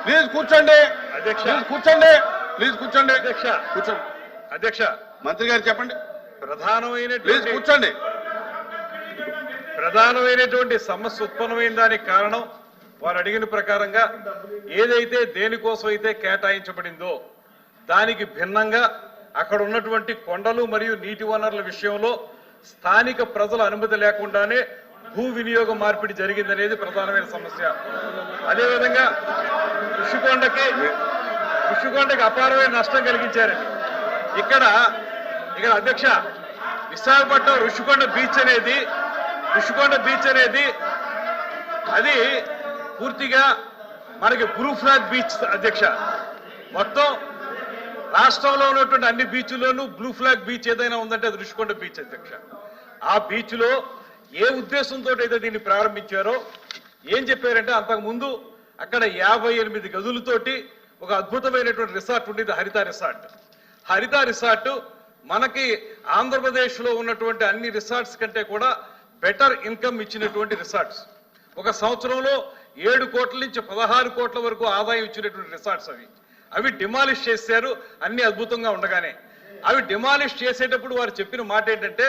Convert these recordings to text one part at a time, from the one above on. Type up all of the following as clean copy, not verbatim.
Please కూర్చోండి అధ్యక్ష కూర్చోండి ప్లీజ్ కూర్చోండి అధ్యక్ష కూర్చోండి అధ్యక్ష మంత్రి గారు చెప్పండి ప్లీజ్ కూర్చోండి. ప్రధానమైనటువంటి సమస్య ఉత్పన్నమైన దానికి కారణం వారు అడిగిన ప్రకారంగా ఏదైతే దేనికోసం అయితే కేటాయించబడిందో దానికి భిన్నంగా అక్కడ ఉన్నటువంటి కొండలు మరియు నీటి వనరుల విషయంలో స్థానిక ప్రజల అనుమతి లేకుండానే భూ వినియోగ మార్పిడి జరిగిందనేది ప్రధానమైన సమస్య. అదేవిధంగా ఋషికొండకి అపారమైన నష్టం కలిగించారండి. ఇక్కడ అధ్యక్ష విశాఖపట్నం ఋషికొండ బీచ్ అనేది అది పూర్తిగా మనకి బ్లూ ఫ్లాగ్ బీచ్ అధ్యక్ష. మొత్తం రాష్ట్రంలో ఉన్నటువంటి అన్ని బీచ్లోనూ బ్లూ ఫ్లాగ్ బీచ్ ఏదైనా ఉందంటే అది ఋషికొండ బీచ్ అధ్యక్ష. ఆ బీచ్ లో ఏ ఉద్దేశంతో అయితే దీన్ని ప్రారంభించారో ఏం చెప్పారంటే అంతకుముందు అక్కడ 58 గదులతోటి ఒక అద్భుతమైనటువంటి రిసార్ట్ ఉండేది హరిత రిసార్ట్ మనకి ఆంధ్రప్రదేశ్ లో ఉన్నటువంటి అన్ని రిసార్ట్స్ కంటే కూడా బెటర్ ఇన్కమ్ ఇచ్చినటువంటి రిసార్ట్స్. ఒక సంవత్సరంలో 7 కోట్ల నుంచి 16 కోట్ల వరకు ఆదాయం ఇచ్చినటువంటి రిసార్ట్స్ అవి డిమాలిష్ చేశారు. అన్ని అద్భుతంగా ఉండగానే అవి డిమాలిష్ చేసేటప్పుడు వారు చెప్పిన మాట ఏంటంటే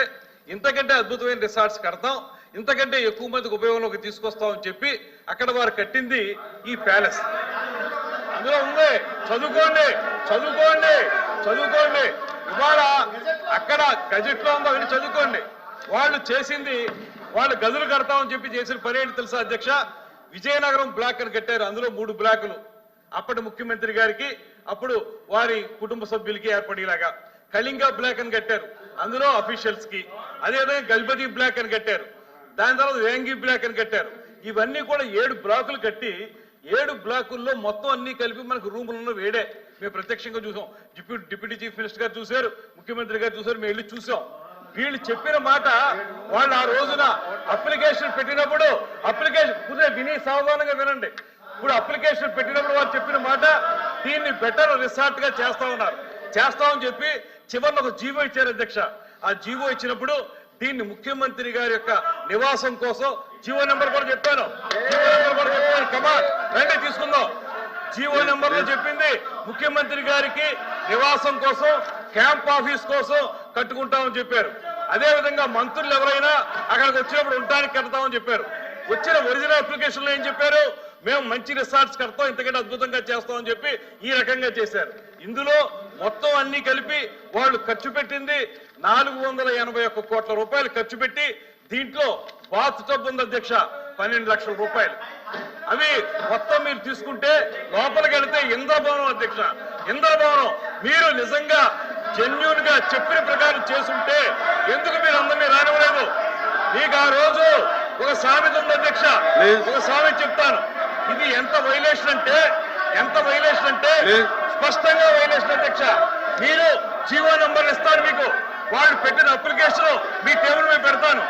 ఇంతకంటే అద్భుతమైన రిసార్ట్స్ కడతాం, ఇంతకంటే ఎక్కువ మందికి ఉపయోగంలోకి తీసుకొస్తామని చెప్పి అక్కడ వారు కట్టింది ఈ ప్యాలెస్. అందులో ఉంది చదువుకోండి ఇవాళ అక్కడ గజెట్ లో ఉందో అవి చదువుకోండి. వాళ్ళు గదులు కడతామని చెప్పి చేసిన పని ఏంటి తెలుసా అధ్యక్ష? విజయనగరం బ్లాక్ అని కట్టారు. అందులో 3 బ్లాకులు అప్పటి ముఖ్యమంత్రి గారికి అప్పుడు వారి కుటుంబ సభ్యులకి ఏర్పడేలాగా. కళింగ బ్లాక్ అని కట్టారు, అందులో అఫీషియల్స్ కి. అదేవిధంగా గల్బదీ బ్లాక్ అని కట్టారు, దాని తర్వాత వేంగి బ్లాక్ అని కట్టారు. ఇవన్నీ కూడా 7 బ్లాకులు కట్టి 7 బ్లాకుల్లో మొత్తం అన్ని కలిపి మనకు రూములను వేడే మేము ప్రత్యక్షంగా చూసాం. డిప్యూటీ చీఫ్ మినిస్టర్ గారు చూశారు, ముఖ్యమంత్రి గారు చూశారు, మేము వెళ్ళి చూసాం. వీళ్ళు చెప్పిన మాట వాళ్ళు ఆ రోజున అప్లికేషన్ పెట్టినప్పుడు విని సావధానంగా వినండి. ఇప్పుడు అప్లికేషన్ పెట్టినప్పుడు వారు చెప్పిన మాట దీన్ని బెటర్ రిసార్ట్ గా చేస్తామని చెప్పి చివరిలో ఒక జీవో ఇచ్చారు అధ్యక్ష. ఆ జీవో ఇచ్చినప్పుడు దీన్ని ముఖ్యమంత్రి గారి యొక్క నివాసం కోసం జీవో నెంబర్ కూడా చెప్పాను. కమాన్ రండి తీసుకుందాం. జీవో నెంబర్ లో చెప్పింది ముఖ్యమంత్రి గారికి నివాసం కోసం క్యాంప్ ఆఫీస్ కోసం కట్టుకుంటామని చెప్పారు. అదేవిధంగా మంత్రులు ఎవరైనా అక్కడికి వచ్చినప్పుడు ఉండడానికి కడతామని చెప్పారు. వచ్చిన ఒరిజినల్ అప్లికేషన్ లో ఏం చెప్పారు? మేము మంచి రిసార్ట్స్ కడతాం, ఇంతకంటే అద్భుతంగా చేస్తామని చెప్పి ఈ రకంగా చేశారు. ఇందులో మొత్తం అన్ని కలిపి వాళ్ళు ఖర్చు పెట్టింది 481 కోట్ల రూపాయలు ఖర్చు పెట్టి దీంట్లో బాత్ టబ్ ఉంది అధ్యక్ష 12 లక్షల రూపాయలు. అవి మొత్తం మీరు తీసుకుంటే లోపలికి వెళితే ఇంద్రభవనం అధ్యక్ష, ఇంద్రభవనం. మీరు నిజంగా జెన్యూన్ గా చెప్పిన ప్రకారం చేసుంటే ఎందుకు మీరు అందరినీ రానివ్వలేదు? మీకు ఆ రోజు ఒక సామెత ఉంది అధ్యక్ష, ఒక సామెత చెప్తాను. ఇది ఎంత వైలేషన్ అంటే స్పష్టంగా వైలేషన్ అధ్యక్ష. మీరు జీవో నంబర్ ఇస్తాను మీకు, వాళ్ళు పెట్టిన అప్లికేషన్ మీ టేబుల్ మీద పెడతాను.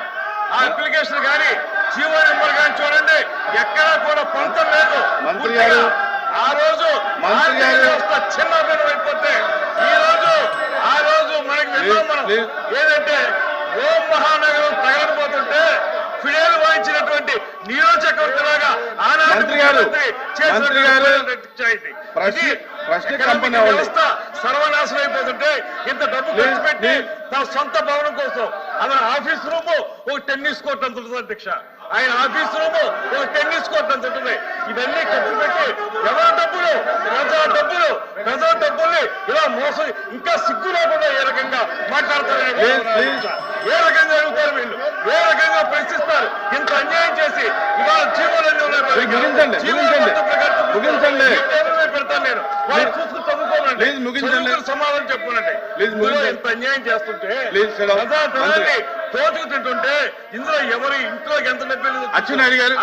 ఆ అప్లికేషన్ కానీ జీవో నెంబర్ కానీ చూడండి, ఎక్కడా కూడా పొంతం లేదు. ఆ రోజు చిన్న అభివృద్ధి అయిపోతే ఆ రోజు మనకి మనం ఏదంటే ఓం మహానగరం తగలకపోతుంటే ఫిడేలు వాయించినటువంటి నియోజకవర్గంలాగా వ్యవస్థ సర్వనాశనం అయిపోతుంటే ఇంత డబ్బు ఖర్చు పెట్టి తన సొంత భవనం కోసం అతని ఆఫీస్ రూమ్ ఒక టెన్నిస్ కోర్ట్ అంత ఉంటుంది అధ్యక్ష. ఆయన ఆఫీస్ రూమ్ ఒక టెన్నిస్ కోర్ట్ అంత ఉంటుంది. ఇవన్నీ ఖర్చు పెట్టి ఎవరి డబ్బులు ప్రజల డబ్బుల్ని ఇలా మోసం, ఇంకా సిగ్గు లేకుండా ఏ రకంగా మాట్లాడతారు, ఏ రకంగా అడుగుతారు వీళ్ళు, ఏ రకంగా ప్రశ్నిస్తారు? ఇంత అన్యాయం చేసి ఇవాళ జీవోలన్నీ పెడతాను నేను, వాళ్ళు చూసుకుని చదువుకోనండి, సమాధానం చెప్పుకోనండి. ఇంత అన్యాయం చేస్తుంటే ప్రజాధనాన్ని తోచుకు తింటుంటే ఇందులో ఎవరి ఇంట్లోకి ఎంత డబ్బు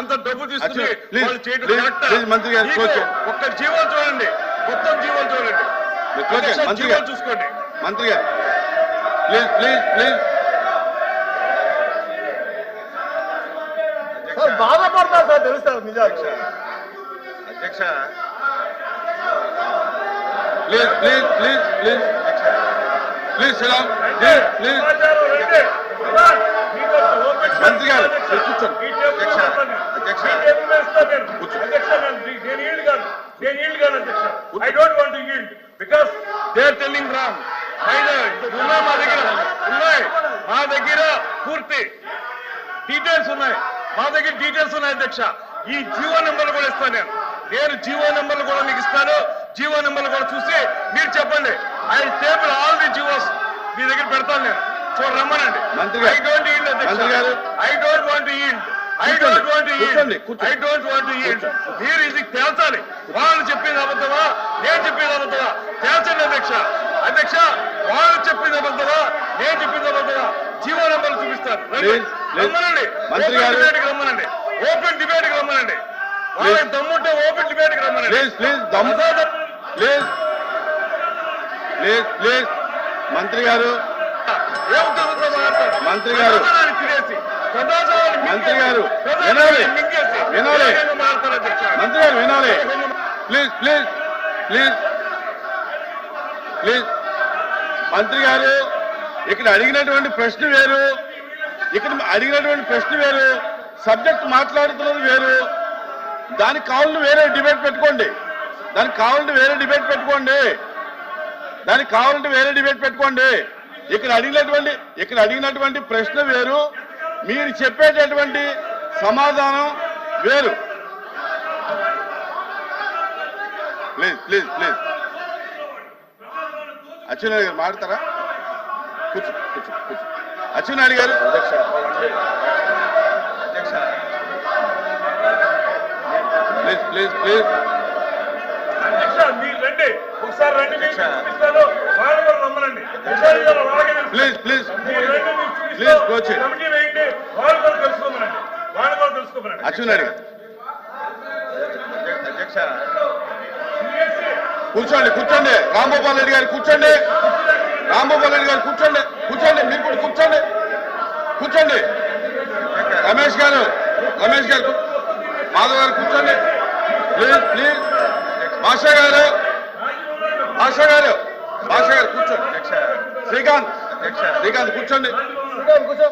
అంత డబ్బు తీసుకుని వాళ్ళు చేయడం ఒక్క జీవో చూడండి, మొత్తం జీవోలు చూడండి, జీవోలు చూసుకోండి. మంత్రి గారు ప్లీజ్ బాధపడతారు సార్, తెలుస్తారు నిజాలు అధ్యక్ష. ప్లీజ్ మంత్రి గారు కూర్చోండి. నేను yield కాను అధ్యక్ష. I don't want to yield because they are telling wrong. ఉన్నాయి మా దగ్గర పూర్తి డీటెయిల్స్ ఉన్నాయి. మా దగ్గర డీటెయిల్స్ ఉన్నాయి అధ్యక్ష. ఈ జీవో నెంబర్లు కూడా ఇస్తాను నేను జీవో నెంబర్లు కూడా మీకు ఇస్తాను. జీవో నెంబర్లు కూడా చూసి మీరు చెప్పండి. I table all the GOs మీ దగ్గర పెడతాను నేను. చూడ రమ్మనండి. ఐ డోంట్ ఈల్డ్ అధ్యక్ష. I don't want to yield. మీరు ఇది తేల్చాలి. వాళ్ళు చెప్పింది అబద్ధమా నేను చెప్పింది అబద్ధమా తేల్చండి అధ్యక్ష. అధ్యక్ష వాళ్ళు చెప్పింది అబద్ధమా నేను చెప్పింది అబద్ధమా జీవో నెంబర్లు చూపిస్తారు. రమ్మనండి. రమ్మనండి. ఓపెన్ డిబేట్ కి రమ్మనండి. వాళ్ళకి దమ్ముంటే ఓపెన్ డిబేట్ కి రమ్మనండి. మంత్రి గారు మంత్రి గారు మంత్రి గారు వినాలి వినాలి మంత్రి గారు వినాలి ప్లీజ్ ప్లీజ్ ప్లీజ్ ప్లీజ్ మంత్రి గారు ఇక్కడ అడిగినటువంటి ప్రశ్న వేరు, ఇక్కడ అడిగినటువంటి ప్రశ్న వేరు, సబ్జెక్ట్ మాట్లాడుతున్నది వేరు. దానికి కావాలని వేరే డిబేట్ పెట్టుకోండి. దానికి కావాలంటే వేరే డిబేట్ పెట్టుకోండి. దానికి కావాలంటే వేరే డిబేట్ పెట్టుకోండి. ఇక్కడ అడిగినటువంటి ప్రశ్న వేరు, మీరు చెప్పేటటువంటి సమాధానం వేరు. ప్లీజ్ ప్లీజ్ ప్లీజ్ అచ్చెన్నాయుడు గారు మాట్లాడతారా? కూర్చో కూర్చో కూర్చో. అచ్చెన్నాయుడు గారు ప్లీజ్ ప్లీజ్ ప్లీజ్ మీరు రండి ఒకసారి రండి. వాళ్ళు కూడా రమ్మనండి. ప్లీజ్ ప్లీజ్ ప్లీజ్ కమిటీ వేయండి. వాళ్ళు కూడా తెలుసుకోమనండి. వాళ్ళు కూడా తెలుసుకోమనండి. అచ్చెన్నాయుడు గారు అధ్యక్ష కూర్చోండి కూర్చోండి. రాంగోపాల్ రెడ్డి గారు కూర్చోండి. రాంగోపాల్ రెడ్డి గారు కూర్చోండి. కూర్చోండి మీరు కూడా కూర్చోండి. కూర్చోండి. రమేష్ గారు మాధవ్ గారు కూర్చోండి. ప్లీజ్ ప్లీజ్ భాష గారు కూర్చోండి. శ్రీకాంత్ కూర్చోండి. కూర్చో